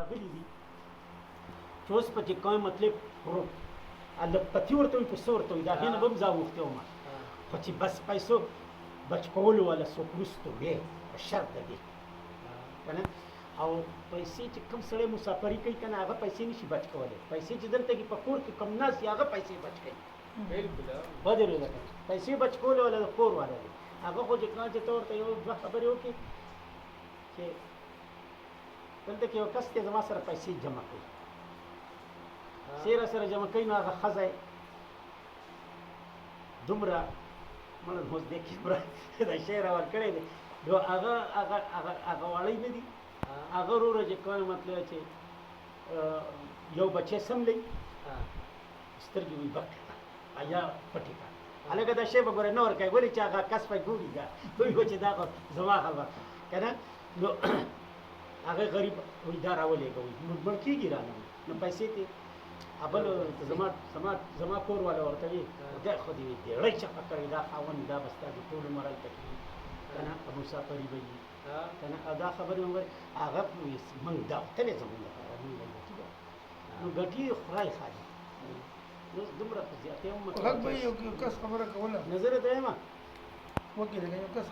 راغلي دي چې اوس په چې کوم مطلب ورو الپتی ورته په څه ورته وي د هغې نه به هم ځان وغوښتی وم خو چې بس پیسو بچ کولو والا څوک وروستو وی په شرط د دې که نه او پیسې چې کوم سړی مسافري کوي که نه هغه پیسې نشي بچ کولی پیسې چې دلته کې په کور کې کم ناست هغه پیسې بچ کوي بدې روزه کوي پیسې بچ کولو والا د کور والا دی هغه خو چې کله چې ته ورته یو دوه خبرې وکړې چې دلته کې یو کس دی زما سره پیسې جمع کوي سیره سره جمع کوي نو هغه ښځه دومره مړه اوس دې کې دا شعر ورکړی دی نو هغه واړی نه دي هغه وروره چې کوم مطلب چې یو بچی سملی سترګې وي بټ یا پټې کړه هلکه دا شی به ګوره نه ورکوي ولې چې هغه کس به ګوري دا دوی به چې دا زما خبره که نه نو هغه غریب وایي دا راولېږه وایي مړ کېږي رانه نو پیسې تې بل زما کور والا ورته وي دا خو دې ډېړی چپه کړې دا خاوند دا به ستا د ټول عمر هلته کېږي که نه په مسافري به وي که نه او دا خبرې مې هغه موږ دا تلې زموږ لپاره موږ ګټي ده نو ګټي خدای خالي نو دومره په زیاتې هم غږ به یو کس خبره کوله نظر یې ته یم وکړې یو کس